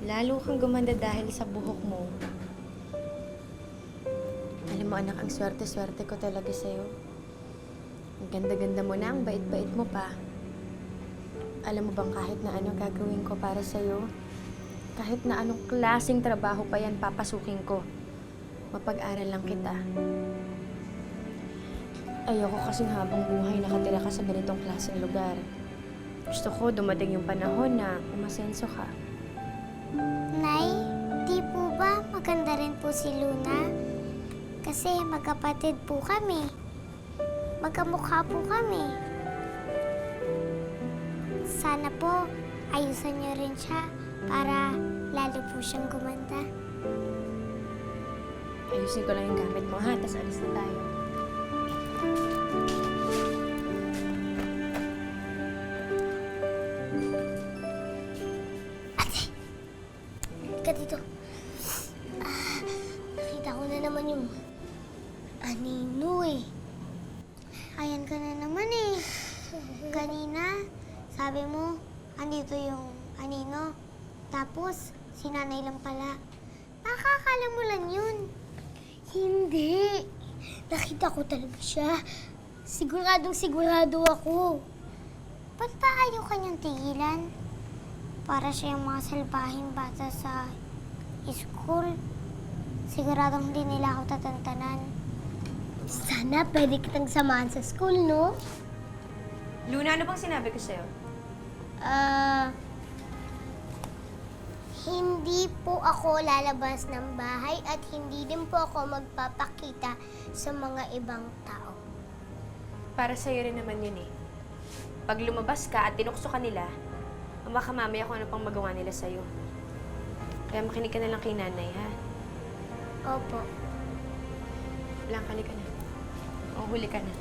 Lalo kang gumanda dahil sa buhok mo. Alam mo anak, ang swerte-swerte ko talaga sa'yo. Ang ganda-ganda mo na, ang bait-bait mo pa. Alam mo bang kahit na ano gagawin ko para sa'yo, kahit na anong klaseng trabaho pa yan papasukin ko, mapag-aral lang kita. Ayoko kasing habang buhay nakatira ka sa ganitong klaseng lugar. Gusto ko dumating yung panahon na umasenso ka. Nay, di po ba maganda rin po si Luna? Kasi magkapatid po kami. Magkamukha po kami. Sana po ayusan niyo rin siya para lalo po siyang gumanda. Ayusin ko lang yung gamit mo ha, tas alis na tayo. Ka dito. Nakita ko na naman yung anino eh. Ayan ka na naman eh. Kanina, sabi mo, andito yung anino. Tapos, si nanay lang pala. Nakakala mo lang yun. Hindi. Nakita ko talaga siya. Siguradong sigurado ako. Ba't ba ayaw kanyang tigilan? Para siyang mga salbahing bata sa school. Siguradong hindi nila ako tatantanan. Sana pwede kitang samahan sa school, no? Luna, ano bang sinabi ko sa'yo? Hindi po ako lalabas ng bahay at hindi din po ako magpapakita sa mga ibang tao. Para sa'yo rin naman yun eh. Pag lumabas ka at tinukso ka nila, baka mamaya kung ano pang magawa nila sa'yo. Kaya makinig ka na lang kay nanay, ha? Opo. Lang, ka na. O, huli ka na.